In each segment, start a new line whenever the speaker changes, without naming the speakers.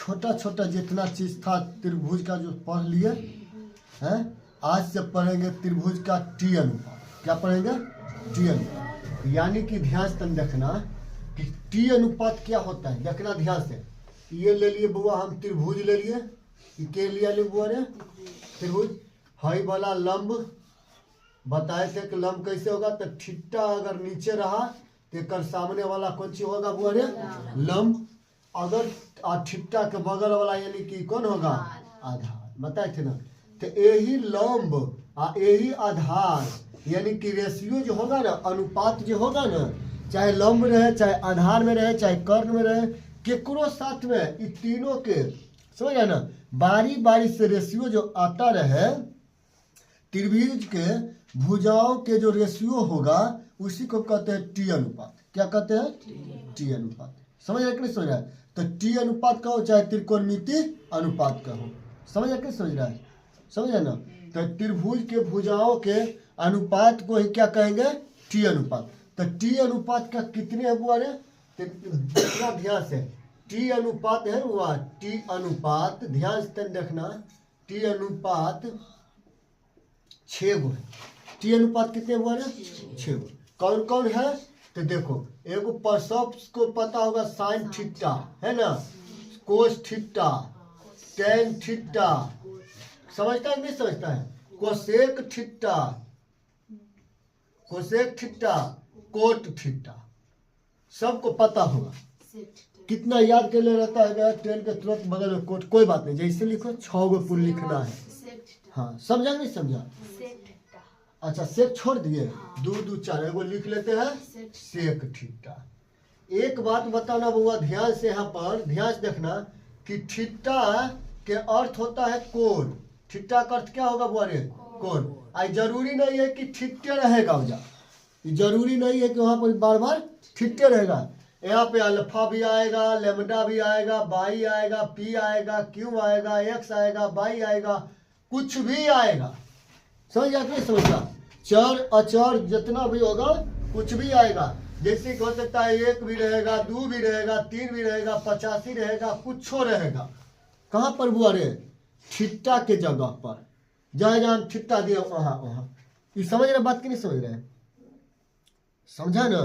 छोटा छोटा जितना चीज था त्रिभुज का जो पढ़ लिए हैं, आज से पढ़ेंगे त्रिभुज का टी अनुपात। क्या पढ़ेंगे? टी अनुपात। यानी कि ध्यान से देखना कि टी अनुपात क्या होता है, देखना ध्यान से। ये ले लिए बुआ, हम त्रिभुज ले लिए, के लिया ले बुआ ने त्रिभुज। हाई वाला लंब बताए थे कि लंब कैसे होगा, तो ठिट्टा अगर नीचे रहा तो एक सामने वाला कौन सी होगा बुआ ने? लंब। अगर ठिट्टा के बगल वाला यानी कि कौन होगा? आधार। बताए थे ना। तो यही लंब यही आधार यानी कि रेशियो जो होगा ना, अनुपात जो होगा ना, चाहे लंब रहे, चाहे आधार में रहे, चाहे कर्ण में रहे, केकरो साथ में इन तीनों के समझ ना बारी बारी से रेशियो जो आता रहे, त्रिभुज के भुजाओं के जो रेशियो होगा उसी को कहते हैं टी अनुपात। क्या कहते हैं? टी अनुपात। समझ रहे कि नहीं समझ रहा है? तो टी अनुपात का हो चाहे त्रिकोणमिति अनुपात का हो, समझ रहे कि नहीं समझ रहा है? समझ ना। तो त्रिभुज के भुजाओं के अनुपात को ही क्या कहेंगे? टी अनुपात। तो टी अनुपात का कितने है बुआ रे? देखना ध्यान से। टी अनुपात है हुआ, टी अनुपात ध्यान से देखना, टी अनुपात 6 गो है। टी अनुपात कितने हुआ ना? 6 गो। कौन कौन है? तो देखो, एगो पर सबको पता होगा साइन थीटा है ना, कोस थीटा, टेन थीटा, समझता है नहीं समझता है? Cosec theta, cosec theta, cot theta, सबको पता होगा। कितना याद कर ले रहता है? टेन के तुरंत बगल में कोट, कोई बात नहीं, जैसे लिखो 6 गो पुल लिखना है। हाँ, समझा नहीं समझा? अच्छा, सेक छोड़ दिए, 2 2 4 एगो लिख लेते हैं, सेक थीटा। एक बात बताना बुआ ध्यान से, यहाँ पर ध्यान से देखना कि थीटा के अर्थ होता है कोण। थीटा का अर्थ क्या होगा बुआ रे? कोण। आई जरूरी नहीं है कि थीटे रहेगा वजह, जरूरी नहीं है कि वहां पर बार बार थीटे रहेगा। यहाँ पे अल्फा भी आएगा, लेमडा भी आएगा, बाई आएगा, पी आएगा, क्यू आएगा, एक्स आएगा, बाई आएगा, कुछ भी आएगा। समझ जाते नहीं समझता? चर अचर जितना भी होगा कुछ भी आएगा। जैसे हो सकता है 1 भी रहेगा, 2 भी रहेगा, 3 भी रहेगा, 85 रहेगा, कुछ रहेगा। कहाँ पर बुआ रे? थीटा के जगह पर। जहाँ जहाँ थीटा दिया वहाँ वहाँ। ये समझ रहे बात की नहीं समझ रहे? समझा ना?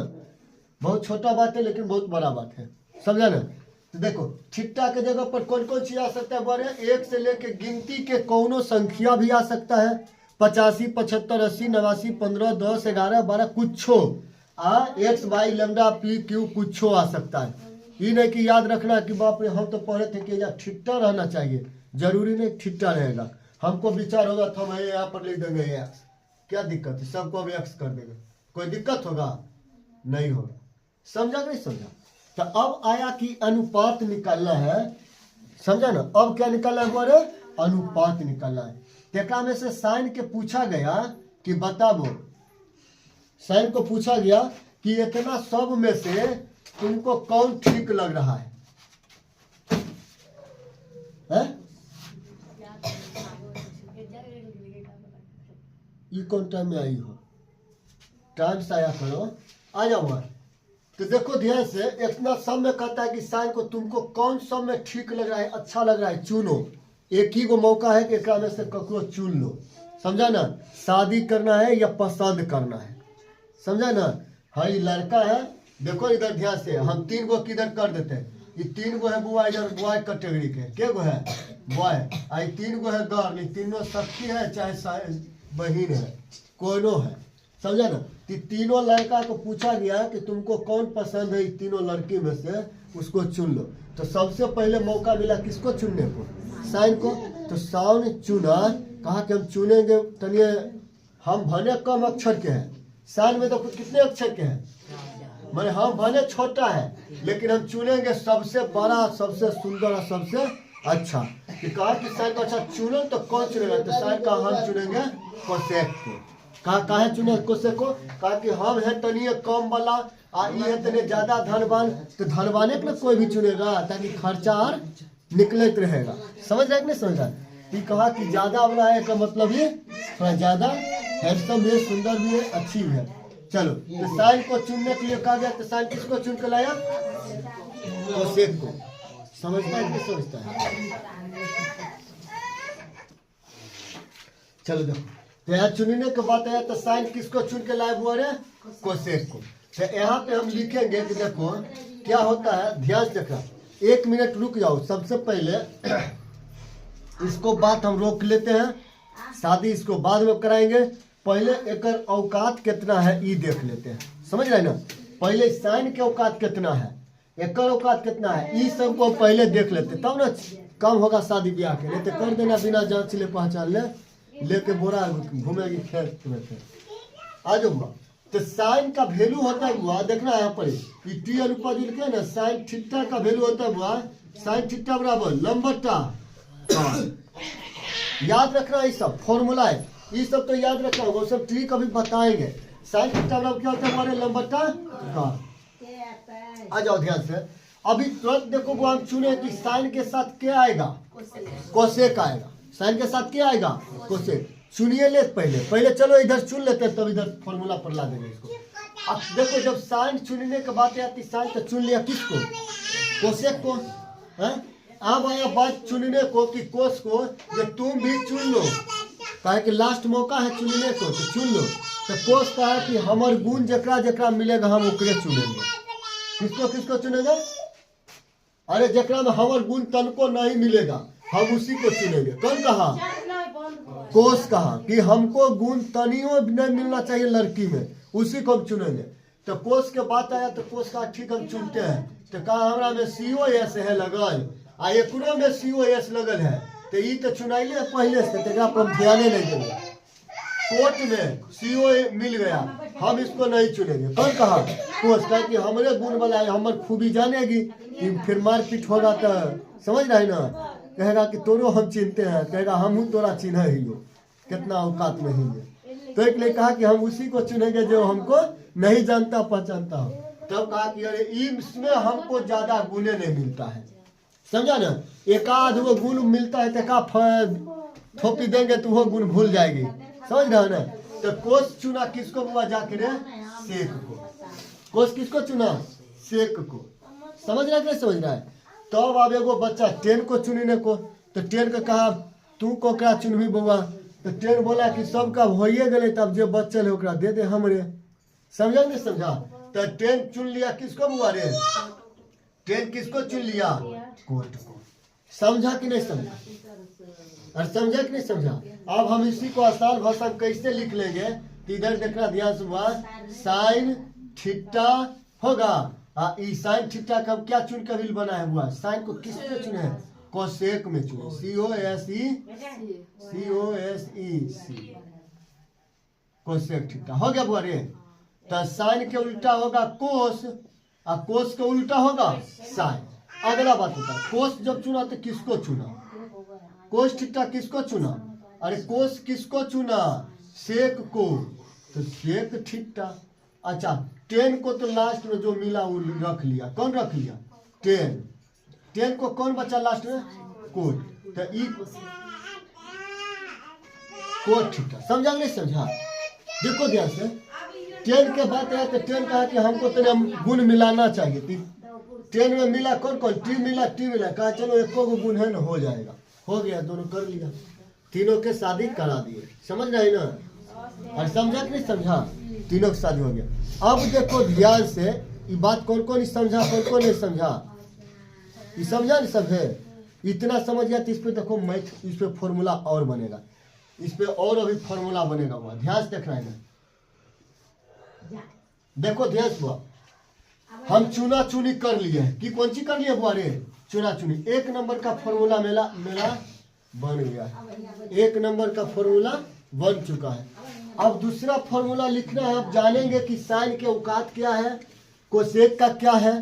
बहुत छोटा बात है लेकिन बहुत बड़ा बात है, समझा ना? तो देखो, थीटा के जगह पर कौन कौन चीज आ सकता है बुआ रे? 1 से लेके गिनती के कौनो संख्या भी आ सकता है, 85 75 80 89 15 10 11 12 कुछो x y lambda p q कुछो आ सकता है। ये नहीं कि याद रखना कि बाप रे हम तो पढ़े थे कि यहाँ थीटा रहना चाहिए, जरूरी नहीं थीटा रहेगा। हमको विचार होगा तो हम यहाँ पर लिख देंगे एक्स, क्या दिक्कत है? सबको हम एक्स कर देंगे, कोई दिक्कत होगा? नहीं होगा। समझा नहीं समझा? तो अब आया कि अनुपात निकालना है, समझा ना? अब क्या निकालना है बोले? अनुपात निकालना है। देखा में से साइन के पूछा गया कि बताओ, साइन को पूछा गया कि इतना सब में से तुमको कौन ठीक लग रहा है? ये कौन टाइम में आई हो? टाइम से आया करो, आ जाओ। तो देखो ध्यान से, इतना सब में कहता है कि साइन को तुमको कौन सब में ठीक लग रहा है, अच्छा लग रहा है, चुनो। एक ही को मौका है कि एक में से ककरो चुन लो, समझा ना? शादी करना है या पसंद करना है, समझा ना? हाँ, ये लड़का है, देखो इधर ध्यान से, हम 3 गो किधर कर देते हैं। ये 3 गो है बुआ, इधर बॉय कैटेगरी के, के गो है? बॉय। आई 3 गो है गर्ल, तीनों सखी है चाहे बहन है, कोनो है, समझा ना? तीनों लड़का को पूछा गया कि तुमको कौन पसंद है, तीनों लड़की में से उसको चुन लो। तो सबसे पहले मौका मिला किसको चुनने को? साइन को। तो साइन चुना, कहा कि हम चुनेंगे तनिए, हम भले कम अक्षर के हैं, साइन में तो कितने अक्षर के हैं? मैंने हम भले छोटा है लेकिन हम चुनेंगे सबसे बड़ा, सबसे सुंदर और सबसे अच्छा। कि कहा कि साइन को अच्छा चुनो, तो कौन चुनेगा? तो साइन का हम चुनेंगे कोसेक को। कहा चुने कोसेक को? कहा कि हम है तनिए कम वाला, ये है तनिए ज्यादा धनवान, तो धनवाने के लिए कोई भी चुनेगा ताकि खर्चा और निकलते रहेगा। समझ रहे कि नहीं समझ रहा? ये कहा कि ज्यादा वाला है का मतलब ये थोड़ा ज्यादा हैंडसम भी है, सुंदर भी है, अच्छी भी है। चलो, तो साइन को चुनने के लिए कहा गया, तो साइन किसको चुन कर लाया? कोसेक को। समझता है कि समझता है? चलो देखो, तो यहाँ चुनने के बाद आया तो साइन किसको चुन के लाए हुआ रे? कोसेक को। तो यहाँ पे हम लिखेंगे कि देखो क्या होता है, ध्यान से देखना। 1 मिनट रुक जाओ। सबसे पहले इसको बात हम रोक लेते हैं, शादी इसको बाद में कराएंगे। पहले एक औकात कितना है ये देख लेते हैं, समझ रहे ना? पहले साइन के औकात कितना है, एक औकात कितना है, ये सबको पहले देख लेते, तब ना कम होगा शादी ब्याह के। नहीं तो कर देना बिना जांच ले पहचान ले, लेके बोरा घूमेगी खेत में। आज हुआ तो साइन का वैल्यू होता हुआ, देखना यहाँ पर टी अनुपात लिखे ना, साइन थीटा का वैल्यू होता हुआ साइन थीटा बराबर लंबटा। याद रखना ये सब फॉर्मूला है, ये सब तो याद रखना होगा, सब ट्रिक अभी बताएंगे। साइन थीटा बराबर क्या होता है हमारे? लंबटा का। आ जाओ ध्यान से। अभी तुरंत देखो वो हम चुने कि साइन के साथ क्या आएगा? कोसेक आएगा। साइन के साथ क्या आएगा? कोसेक। चुनिए ले पहले चलो इधर चुन लेते हैं, तब इधर फॉर्मूला पर ला देंगे इसको। अब देखो जब साइन चुनने के बात आती, साइन तो चुन लिया किसको? कोसेक को। अब आया बात चुनने को कि कोस को, जो तुम भी चुन लो, कहे कि लास्ट मौका है चुनने को, तो चुन लो। तो कोस का है कि हमार गुण जकरा जकरा मिलेगा हम ओकरे चुनेंगे। किसको किसको चुनेंगे? अरे जकरा में हमार गुण तन को नहीं मिलेगा हम उसी को चुनेंगे। कौन कहा? कोस कहा कि हमको गुण तनियों नहीं मिलना चाहिए लड़की में, उसी को हम चुनेंगे। तो कोस के बात आया तो कोस का ठीक हम चुनते हैं। तो कहा हमारा में COS है लगल, आ एकरो में COS लगल है, तो ये तो चुनाइले पहले से, तो पर हम ध्यान नहीं देंगे। कोर्ट में CO मिल गया, हम इसको नहीं चुनेंगे। कौन कहा? कोस कहा कि हमारे गुण वाला है, हमारे खूबी जानेगी, फिर मारपीट होगा तो समझ रहे ना, कहेगा कि तोरो हम चिनते हैं, कहेगा हम हूँ तोरा चिन्ह ही हो, कितना औकात नहीं है। तो इसलिए कहा कि हम उसी को चुनेंगे जो हमको नहीं जानता पहचानता हो। तब कहा कि अरे इसमें हमको ज्यादा गुणे नहीं मिलता है, समझा ना? एक आध वो गुण मिलता है तो का थोपी देंगे तो वो गुण भूल जाएगी, समझ रहे हो ना? तो कोस चुना किसको हुआ जाके रे? सेक को। कोस किसको चुना? सेक को। समझ रहा है कि समझ रहा है? तब अब एगो बच्चा 10 को चुनने को, तो 10 को कहा तू को क्या चुनबी बउआ? तो 10 बोला कि सबका होइए गए, तब जो बच्चल है ओकरा दे दे हमरे। समझा नहीं समझा? तो 10 चुन लिया किसको बुआ रे? 10 किसको चुन लिया? कोट को। समझा कि नहीं समझा? और समझा कि नहीं समझा? अब हम इसी को आसान भाषा कैसे लिख लेंगे? तो इधर देखना ध्यान से हुआ, साइन थीटा होगा। साइन थीटा का क्या चुन के बिल बनाया हुआ? साइन को किस पे चुने? कोसेक में चुने। COSEC कोसेक थीटा हो गया बुआ रे। तो साइन के उल्टा होगा कोस, और कोस के उल्टा होगा साइन। अगला बात होता है, कोस जब चुना तो किसको चुना? कोस थीटा किसको चुना? अरे कोस किसको चुना? सेक को। तो सेक थीटा। अच्छा 10 को तो लास्ट में जो मिला वो रख लिया। कौन रख लिया? 10 को कौन बचा लास्ट में? कोट। तो ई कोट थीटा। समझा नहीं समझा? देखो ध्यान से, 10 के बाद आया तो 10 कहा कि हमको तो गुण मिलाना चाहिए। 10 में मिला कौन कौन? टी मिला। कहा चलो एको को गुण है ना, हो जाएगा। हो गया, दोनों कर लिया, तीनों के शादी करा दिए। समझ रहे ना? और समझा कि नहीं समझा? तीनों की शादी हो गया। अब देखो ध्यान से, ये बात कौन कौन समझा, कौन कौन नहीं समझा? ये समझा नहीं सब है? इतना समझ गया तो इस पे देखो मैथ, इस पे फॉर्मूला और बनेगा, इस पे और अभी फॉर्मूला बनेगा। हुआ ध्यान से देखना है ना, देखो ध्यान से हुआ। हम चुना चुनी कर लिए कि कौन सी कर लिए बुआ रे? चुना चुनी। 1 नंबर का फॉर्मूला मेरा बन गया है। 1 नंबर का फॉर्मूला बन चुका है। अब दूसरा फॉर्मूला लिखना है। अब जानेंगे कि साइन के औकात क्या है, कोसेक का क्या है,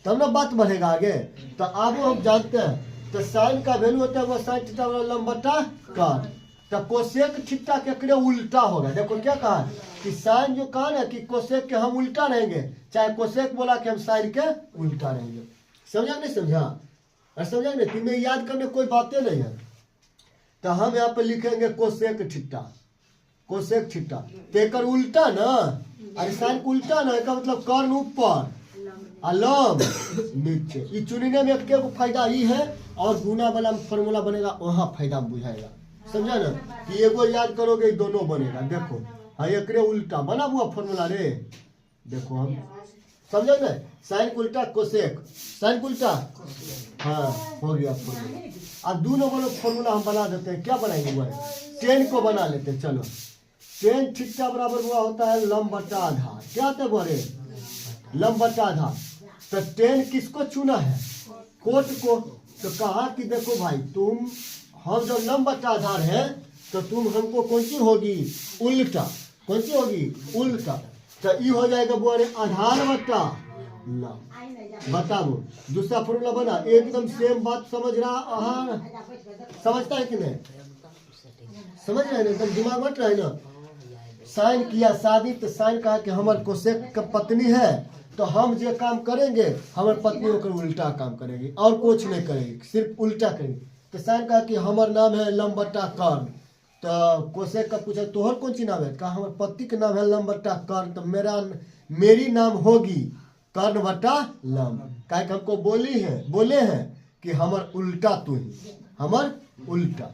तब ना बात बढ़ेगा आगे। तो अब हम जानते हैं, तो साइन का वैल्यू होता है वो साइन थीटा लंबटा काट। तो कोसेक थीटा के उल्टा होगा। देखो क्या कहा कि साइन जो कहा ना कि कोसेक के हम उल्टा रहेंगे, चाहे कोसेक बोला कि हम साइन के उल्टा रहेंगे। समझा नहीं समझा? और समझा नहीं? तुम्हें याद करने कोई बातें नहीं है। तो हम यहाँ पे लिखेंगे कोसेक थीटा। कोसेक थीटा तो एक उल्टा ना, अरे साइन को उल्टा ना, इसका मतलब कर्ण ऊपर अलम नीचे। ये चुनने में एक फायदा ये है, और गुना वाला फॉर्मूला बनेगा वहाँ फायदा बुझाएगा। समझा ना कि एगो याद करोगे दोनों बनेगा। देखो हाँ एक उल्टा बना हुआ फॉर्मूला रे, देखो हम समझो ना, साइन उल्टा कोसेक, साइन उल्टा, हाँ हो गया फॉर्मूला। अब दोनों वाला फॉर्मूला हम बना देते हैं। क्या बनाएंगे वो टेन को बना लेते हैं। चलो टेन थीटा बराबर हुआ होता है लंब बटा आधार। क्या होता है बोले लंब बटा आधार। तो टेन किसको चुना है कोट को। तो कहा कि देखो भाई तुम हम जब लंब बटा आधार है तो तुम हमको कौन सी होगी उल्टा, कौन सी होगी उल्टा। तो ये हो जाएगा बोले आधार बटा लंब। बताओ दूसरा फॉर्मूला बना एकदम सेम बात समझ रहा, समझता है कि नहीं समझ रहे हैं एकदम दिमाग मत रहे ना। साइन किया शादी तो साइन कहा कि हमारे कोसेक का पत्नी है तो हम जो काम करेंगे हमारे पत्नी होकर उल्टा काम करेगी और कुछ नहीं करेगी, सिर्फ उल्टा करेगी। तो साइन कहा कि हमारा नाम है लंब बटा कर्ण। तो कोसेक का पूछा तोहर कौन सी नाम है, कहा हमारे पति का नाम है लंब बटा कर्ण। तो मेरी नाम होगी कर्ण बटा लंब। कहा कि हमको बोले हैं कि हमार उल्टा तू ही, हमार उल्टा।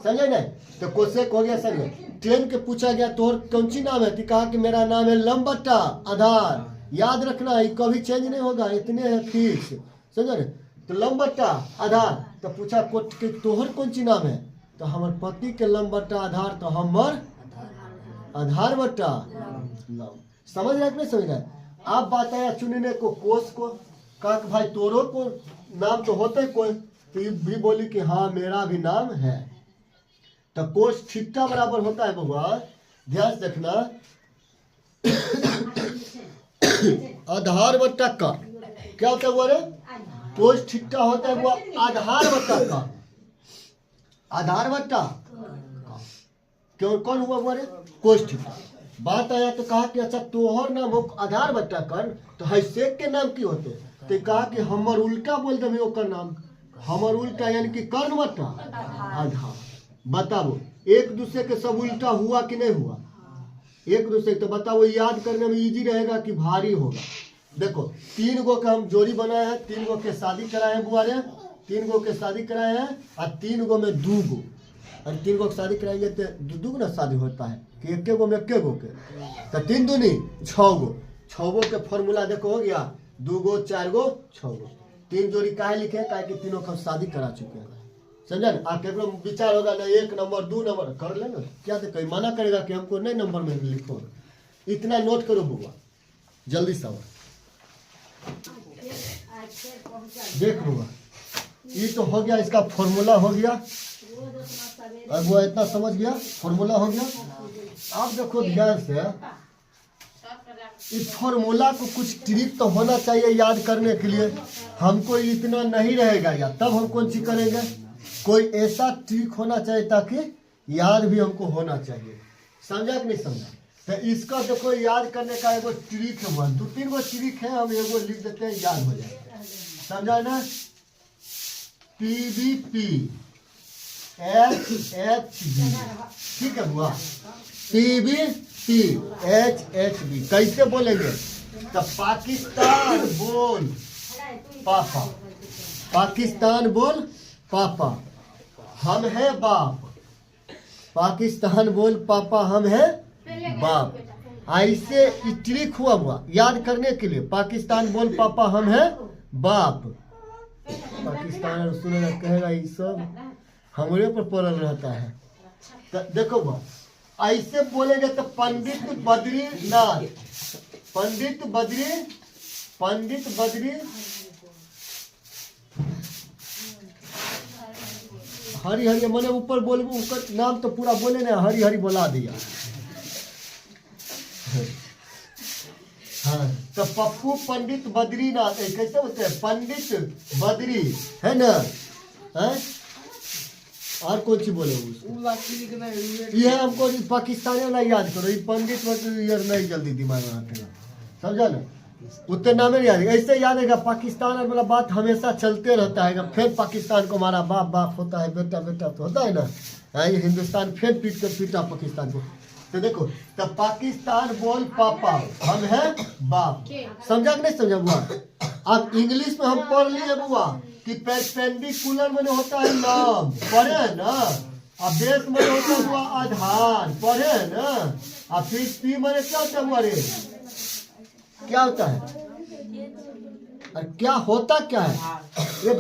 समझे नहीं। तो कोसेक हो गया समझे। टेन के पूछा गया तोहर कौन सी नाम है, तो कहा कि मेरा नाम है लंब बटा आधार। याद रखना है कभी चेंज नहीं होगा, इतने है फिक्स। समझो ना। तो लंब बटा आधार। तो पूछा कोट के तोहर कौन सी नाम है, तो हमारे पति के लंब बटा आधार। तो हमार आधार बटा लंब। समझ रहे नहीं समझ रहे। आप बात आया चुनने को कोस को। कहा कि भाई तोरो को नाम तो होते कोई, तो ये भी बोली कि हाँ मेरा भी नाम है। तो कोस थीटा बराबर होता है बबुआ, ध्यान से देखना, आधार बटा का। क्या होता है वो रे कोस थीटा होता है वो आधार बटा का, आधार बटा क्यों कौन हुआ वो रे कोस थीटा। बात आया तो कहा कि अच्छा तोहर नाम हो आधार बटा कर्ण। तो हैसेक के नाम की होते, तो कहा कि हमर उल्टा बोल देवे ओकर नाम, हमर उल्टा यानी कि कर्ण बटा आधार। बताओ एक दूसरे के सब उल्टा हुआ कि नहीं हुआ एक दूसरे। तो बताओ याद करने में इजी रहेगा कि भारी होगा। देखो 3 गो का हम जोड़ी बनाए हैं, 3 गो के शादी कराए हैं बुआ रे, 3 गो के शादी कराए हैं और 3 गो में 2 गो, और 3 गो की शादी कराएंगे तो 2 गो ना शादी होता है कि 1 गो में 1 गो के। तो 3 दूनी 6 गो, 6 गो के फॉर्मूला देखो हो गया 2 गो 4 गो 6 गो। 3 जोड़ी काहे लिखे काहे कि तीनों का शादी करा चुके हैं। समझा ना। आप केवल विचार होगा ना 1 नंबर 2 नंबर कर लेना, क्या तो कोई मना करेगा कि हमको नहीं नंबर में लिखो। इतना नोट करो बुआ जल्दी से। देख बुआ ये तो हो गया, इसका फॉर्मूला हो गया। अब वो इतना समझ गया फॉर्मूला हो गया। आप देखो ध्यान से इस फॉर्मूला को कुछ ट्रिक तो होना चाहिए याद करने के लिए। हमको इतना नहीं रहेगा या तब हम कौन सी करेंगे, कोई ऐसा ट्रिक होना चाहिए ताकि याद भी हमको होना चाहिए। समझा कि नहीं समझा। तो इसका देखो याद करने का एगो ट्रिक है, 2-3 गो ट्रिक है, हम एगो लिख देते हैं याद हो जाएगा। समझा ना। PVP HHB ठीक है बुआ, PVP HHB कैसे बोलेंगे। तो पाकिस्तान बोल पापा, पाकिस्तान बोल पापा हम है बाप, पाकिस्तान बोल पापा हम है बाप। ऐसे ट्रिक हुआ याद करने के लिए। पाकिस्तान बोल पापा हम है बाप। पाकिस्तान सुनेगा कहेगा ये सब हमारे पर पड़ल रहता है। तो देखो वह ऐसे बोलेंगे तो पंडित बद्रीनाथ, पंडित बद्री हरी हरी मैंने ऊपर बोल ऊपर नाम तो पूरा बोले ना, हरी हरी बोला दिया। हाँ तो पप्पू पंडित बद्रीनाथ कैसे होते हैं पंडित बद्री है ना है? और कौन सी बोले उसको ये हमको पाकिस्तानी वाला याद करो। ये पंडित यार नहीं जल्दी दिमाग में आतेगा। समझा ना। उतने नाम नहीं याद ऐसे याद है। पाकिस्तान वाला बात हमेशा चलते रहता है। फिर पाकिस्तान को हमारा बाप बाप होता है, बेटा बेटा तो होता है ना। ये हिंदुस्तान फिर पीट कर पीटा पाकिस्तान को। तो देखो, तो पाकिस्तान बोल पापा, हम हैं बाप। समझा कि नहीं समझा बुआ? अब इंग्लिश में हम पढ़ लिए बुआ कि परपेंडिकुलर में होता है नाम, पढ़े है ना। अब बेस में होता हुआ आधार, पढ़े है ना। अब फिर पी में क्या होता हुआ रे, क्या होता है, और क्या होता क्या है, ये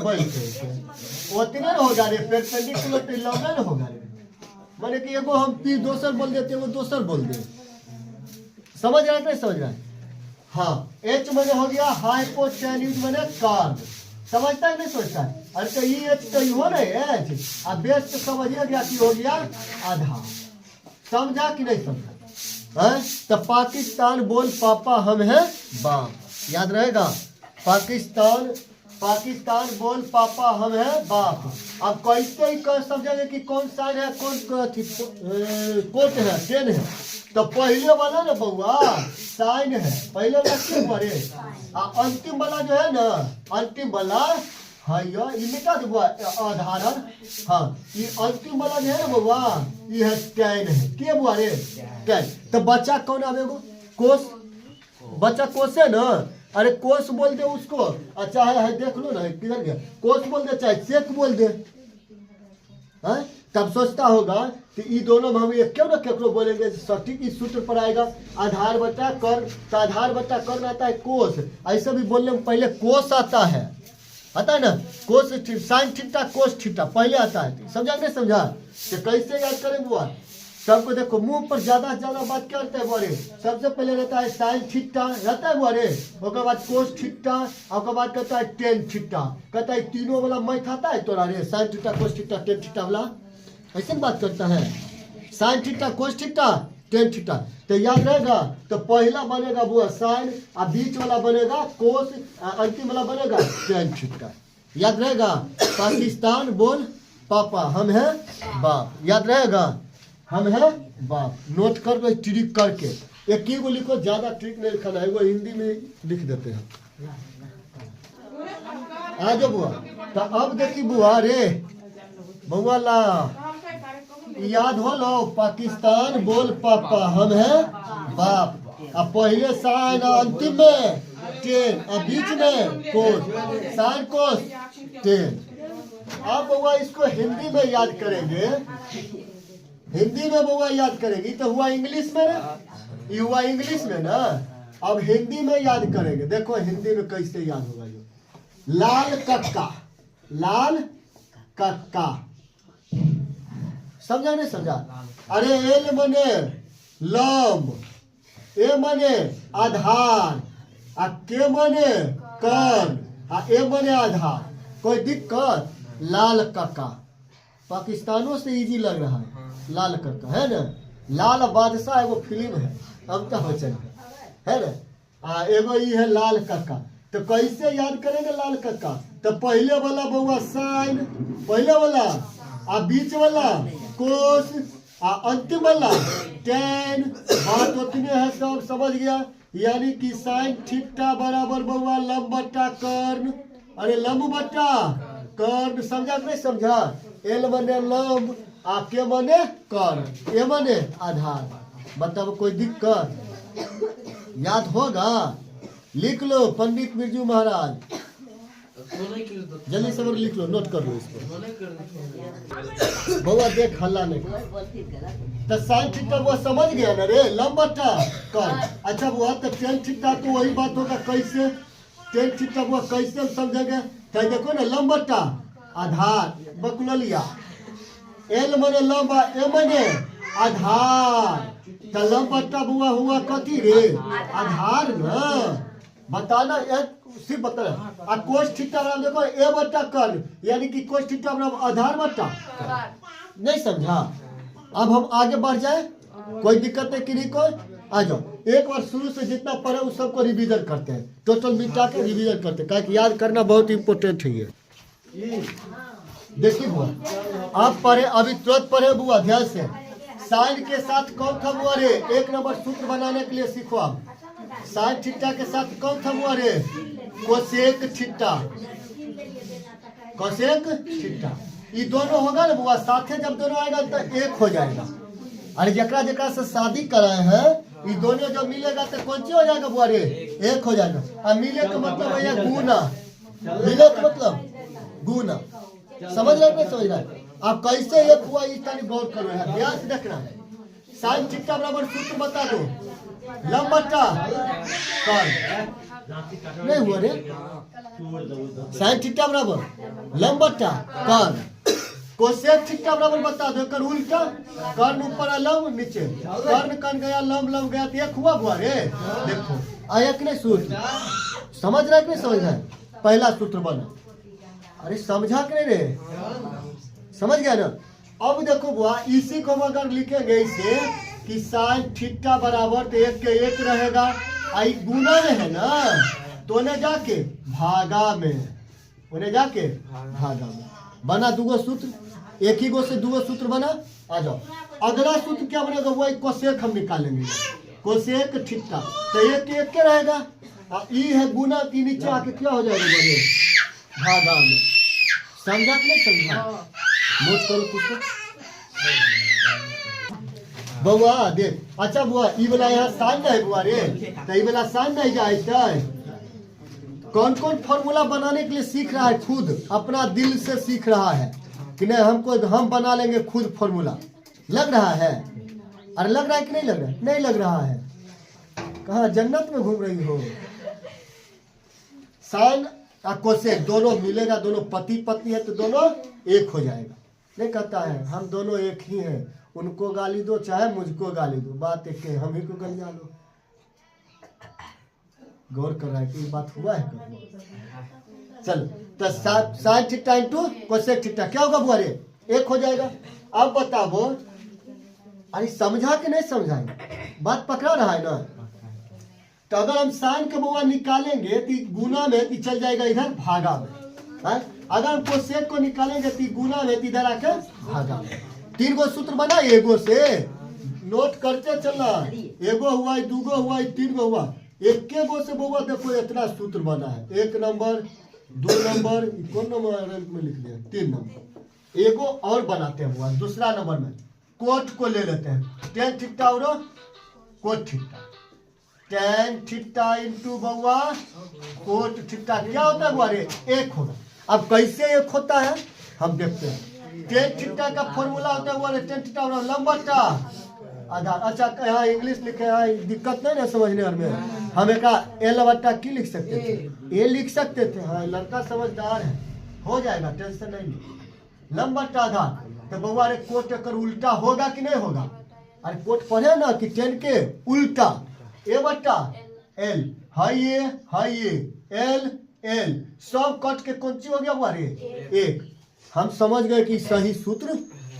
उतने होगा रे, परपेंडिकुलर पे लंबा न होगा रे। माने कि एगो हम पी दोसर बोल देते, वो दोसर बोल दे। समझ रहा है नहीं समझ रहा है? हाँ, एच मैंने हो गया हाइपोटेन्यूज मैंने कार्ब, समझता है नहीं सोचता है? अरे तो ये एच तो हो रहे एच, अब बेस तो समझिए गया कि हो गया आधा। समझा कि नहीं समझा? है तो पाकिस्तान बोल पापा, हम हैं बाप, याद रहेगा। पाकिस्तान, पाकिस्तान बोल पापा, हम हैं बाप। अब कैसे ही कर समझेंगे कि कौन साइन है, कौन कोट है, टेन है। तो पहले वाला ना बउआ साइन है, पहले वाला क्यों बड़े, अंतिम वाला जो है ना, अंतिम वाला हाँ ये मिटा दो आधारण। हाँ, ये अंतिम वाला जो है ना बउआ, ये है टेन है, के बुआ रे टेन। तो बच्चा कौन आवेगो, कोस, बच्चा कोस है ना। अरे कोस बोल दे उसको, अच्छा है देख लो ना किधर गया, कोस बोल दे चाहे सेक बोल दे, है? तब सोचता होगा कि ये दोनों में हम ये क्यों ना केकरो बोलेंगे, सटीक इस सूत्र पर आएगा। आधार बटा कर, तो आधार बटा कर आता है कोस, ऐसे भी बोलने में पहले कोस आता है ना, कोस साइन थीटा कोस थीटा पहले आता है। समझा नहीं समझा? तो कैसे याद करें बुआ? सबको देखो मुंह पर ज्यादा से ज्यादा बात क्या रहता है बोरे, सबसे पहले रहता है साइन थीटा रहता है बोरे, उसके बाद कोस थीटा, उसके बाद कहता है टेन थीटा, कहता है तीनों वाला मैथ आता है तोरा रे, sine theta cos theta tan theta वाला, ऐसे बात करता है। Sine theta cos theta tan theta, तो याद रहेगा। तो पहला बनेगा बुआ साइन, और बीच वाला बनेगा कोस, अंतिम वाला बनेगा टेन थीटा, याद रहेगा। पाकिस्तान बोल पापा, हम हैं बाप, याद रहेगा, हम हैं बाप। नोट कर लो ट्रिक करके, एक ही को लिखो, ज्यादा ट्रिक नहीं लिखना है, वो हिंदी में लिख देते हैं। आ जाओ बुआ। तो अब देखी बुआ रे बुआ ला, याद हो लो, पाकिस्तान बोल पापा, हम हैं बाप। अब पहले साइन, अंतिम में टेन, अब बीच में कोस, साइन कोस टेन। अब बुआ इसको हिंदी में याद करेंगे, हिंदी में बुआ याद करेगी। तो हुआ इंग्लिश में ना, ये हुआ इंग्लिश में ना। अब हिंदी में याद करेंगे, देखो हिंदी में कैसे याद होगा। जो लाल कक्का, लाल कक्का, समझा नहीं समझा? अरे एल मने लंब, ए मने आधार, आ के मने कर्ण, आ ए मने आधार, कोई दिक्कत? लाल कक्का पाकिस्तानों से इजी लग रहा है, लाल कक्का है ना। लाल बादशाह एगो फिल्म है, अमिताभ बच्चन है ना। एगो ये है लाल कक्का। तो कैसे याद करेंगे लाल कक्का? तो पहले वाला बउआ साइन, पहले वाला, आ बीच वाला कोस, आ अंतिम वाला टेन। बात उतने है, सब समझ गया। यानी कि साइन थीटा बराबर बउआ लंब बट्टा कर्ण, अरे लंब बट्टा कर्ण, समझा नहीं समझा? एल मने लंब, आ के मने कर्ण, ए मने आधार। बताओ कोई दिक्कत? याद होगा? लिख लो पंडित बिरजू महाराज, जल्दी से लिख लो, नोट कर लो इसको। बउआ देख हल्ला नहीं। तो साइन थीटा वो समझ गया ना रे, लंब बट्टा कर्ण। अच्छा बुआ, तो टेन थीटा तो वही बात होगा, कैसे टेन थीटा वो कैसे समझेंगे? तो देखो ना, लंब बट्टा आधार बकुल लिया, एल मने लंबा, ए मने आधार। तो लंब बट्टा बुआ हुआ कथी रे? आधार ना। बताना सिर्फ बताना। आ कोस थीटा बराबर देखो ए बट्टा कर्ण, यानी कि कोस थीटा बराबर आधार बट्टा, नहीं समझा? अब हम आगे बढ़ जाए, कोई दिक्कत नहीं किसी को? आ जाओ, एक बार शुरू से जितना पढ़े उस सबको रिवीजन करते हैं, टोटल मिटा के रिवीजन करते हैं, क्योंकि याद करना बहुत इंपॉर्टेंट है ये। देखिए बुआ, आप पढ़े, अभी तुरंत पढ़े बुआ ध्यान से। साइन के साथ कौन था बुआ रे? एक नंबर सूत्र बनाने के लिए सीखो आप। साइन थीटा के साथ कौन था बुआ रे? Cosec theta, cosec theta. ये दोनों होगा ना बुआ, साथ जब दोनों आएगा तो एक हो जाएगा। अरे जकरा जकरा से शादी कराए हैं ये दोनों जो मिलेगा तो कौन सी हो जाएगा बुआ रे? एक हो जाएगा। अब मिले का मतलब है गुना, मिले का मतलब गुना। समझ रहे नहीं समझ रहे? आप कैसे एक हुआ इस तरह गौर करो है, ध्यान से देखना है। साइन थीटा बराबर सूत्र बता दो, लंब बट्टा कर्ण। नहीं हुआ रे? साइन थीटा बराबर लंब बट्टा कर्ण। कोसेक थीटा बराबर बता दो, कर उल्टा, कर्ण ऊपर लंब नीचे, कर्ण कर्ण गया लंब लंब गया तो एक हुआ बुआ रे। देखो आया कि नहीं सूत्र? समझ रहा है कि नहीं समझ रहा है? पहला सूत्र बना। अरे समझा कि नहीं रे? समझ गया ना? अब देखो बुआ इसी को हम अगर लिखेंगे इसे कि साइन थीटा बराबर तो एक के एक रहेगा, आई गुना में है ना तो उन्हें जाके भागा में, उन्हें जाके भागा में बना दूगो सूत्र। एक ही गो से दूगो सूत्र बना। आ जाओ अगला सूत्र क्या बनेगा? वही कोसेक हम निकालेंगे, कोसेक थीटा तो एक के एक के रहेगा, ई है गुना की नीचे आके क्या हो जाएगा बड़े भागा में। समझा कि नहीं समझा? नोट करो पुस्तक बउआ देख। अच्छा बुआ ई वाला यहाँ साइन नहीं बुआ रे, तो ई वाला साइन नहीं जाए। कौन कौन फॉर्मूला बनाने के लिए सीख रहा है? खुद अपना दिल से सीख रहा है कि नहीं हमको हम बना लेंगे खुद फॉर्मूला। लग रहा है? अरे लग रहा है कि नहीं लग रहा है? नहीं लग रहा है। कहाँ जन्नत में घूम रही हो? साइन और कोसेक दोनों मिलेगा, दोनों पति पत्नी है तो दोनों एक हो जाएगा। नहीं कहता है हम दोनों एक ही हैं, उनको गाली दो चाहे मुझको गाली दो, बात एक है, हम ही को गलिया लो। गौर कर रहा है कि बात हुआ है कभी? चलो तो sine theta into cosec theta क्या होगा बुआ रे? एक हो जाएगा। अब बताओ अरे समझा कि नहीं समझा? बात पकड़ा रहा है ना? तो अगर हम साइन का बुआ निकालेंगे तो गुना में तो चल जाएगा इधर भागा में, है? अगर हम कोसेक को निकालेंगे तो गुना में इधर आके भागा में। तीन गो सूत्र बना, एगो से नोट करते चलना। एगो हुआ, दूगो हुआ, तीन गो हुआ, एक के गो से बउआ देखो इतना सूत्र बना है। एक नंबर, दो नंबर, कौन नंबर में लिख दिया? तीन नंबर। एगो और बनाते हैं बुआ दूसरा नंबर में, कोट को ले लेते हैं। टेन थीटा और cot theta, tan theta into बउआ कोट थीटा क्या होता है बुआ रे? एक होगा। अब कैसे एक होता है हम देखते हैं। टेन थीटा का फॉर्मूला होता है बुआ रे, टेन थीटा और लंब बट्टा आधार। अच्छा यहाँ इंग्लिश लिखे हैं, दिक्कत नहीं ना समझने में? हम एक एल बट्टा की लिख सकते थे, ए लिख सकते थे। हाँ लड़का समझदार है, हो जाएगा, टेंशन नहीं। लंब बट्टा आधार तो बउआ रे कोट कर उल्टा होगा कि नहीं होगा? अरे कोट पढ़े ना कि टेन के उल्टा ए बट्टा एल, हाई ए हाई ए, एल एल सब कट के कौन सी हो गया बुआ रे? एक। हम समझ गए कि सही सूत्र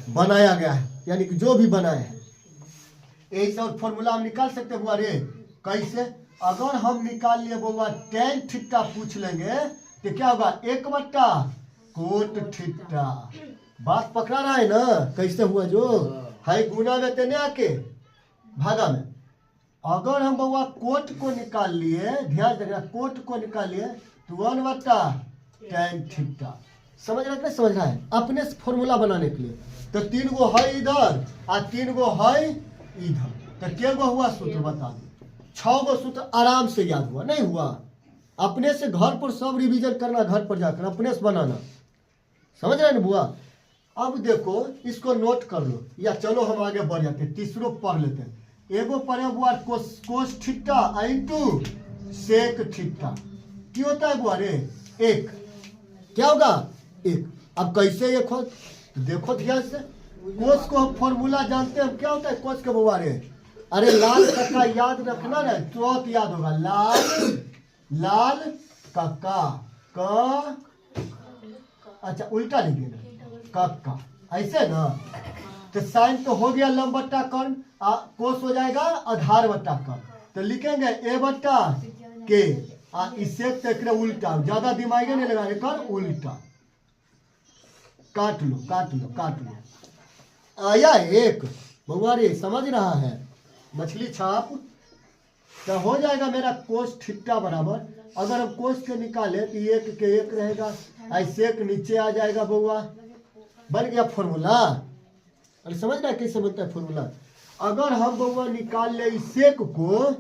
बनाया गया है, यानी कि जो भी बनाए हैं यही सब फॉर्मूला हम निकाल सकते हैं बुआ रे। कैसे? अगर हम निकाल लिए बुआ टेन थीटा पूछ लेंगे तो क्या होगा? एक बट्टा कोट थीटा। बात पकड़ा रहा है ना? कैसे हुआ जो है गुना में तेने आके भागा में। अगर हम बुआ कोट को निकाल लिए, ध्यान देना, कोट को निकाल लिए तो वन बट्टा टेन थीटा। समझ रहा है? समझ रहा है? अपने से फॉर्मूला बनाने के लिए तो तीन गो है इधर और तीन गो है इधर, तो क्या गो हुआ सूत्र बता दो? 6 गो सूत्र आराम से याद हुआ। नहीं हुआ? अपने से घर पर सब रिवीजन करना, घर पर जाकर अपने से बनाना। समझ रहे ना बुआ? अब देखो इसको नोट कर लो, या चलो हम आगे बढ़ जाते हैं, तीसरो पढ़ लेते हैं। एगो पढ़े बुआ cos theta into sec theta. क्या होता है बुआ रे? एक। क्या होगा? एक। अब कैसे एक हो? तो देखो ध्यान से, कोस को फॉर्मूला जानते हैं हम, क्या होता है कोस के बुआ रे? अरे लाल कक्का याद रखना ना, तो याद होगा। लाल लाल कक्का क, अच्छा उल्टा लिखिए ना, कक्का ऐसे ना। तो साइन तो हो गया लंब बट्टा कर्ण, कोस हो जाएगा आधार बट्टा कर्ण। तो लिखेंगे ए बट्टा के, इससे तक उल्टा, ज्यादा दिमाग नहीं लगाने, कर उल्टा। काट लो काट लो काट लो। आया एक बउआ रे, समझ रहा है? मछली छाप तो हो जाएगा मेरा कोस थीटा बराबर। अगर हम कोस के निकाले तो एक के एक रहेगा, ऐसे एक नीचे आ जाएगा बउआ, बन गया फॉर्मूला। अरे समझ रहा है कैसे बनता है फॉर्मूला? अगर हम बउआ निकाल ले इस सेक को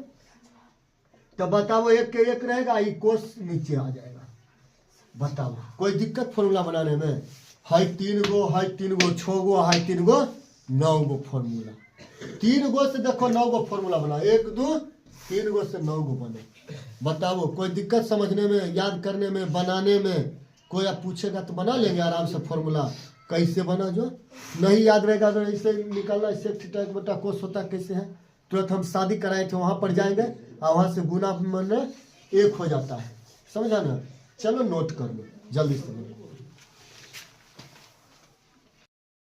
तो बताओ एक के एक रहेगा, ये कोस नीचे आ जाएगा। बताओ कोई दिक्कत फॉर्मूला बनाने में? है 3 गो, है 3 गो 6 गो, है 3 गो 9 गो फॉर्मूला। 3 गो से देखो 9 गो फॉर्मूला बना, 1 2 3 गो से 9 गो बने। बताओ कोई दिक्कत समझने में, याद करने में, बनाने में? कोई आप पूछेगा तो बना लेंगे आराम से फॉर्मूला। कैसे बना जो नहीं याद रहेगा, अगर ऐसे निकालना, इससे थीटा एक बटा कोस होता कैसे है, तुरंत हम शादी कराए थे वहाँ पर जाएंगे और वहाँ से गुना मन 1 हो जाता है। समझा ना? चलो नोट कर लो जल्दी से।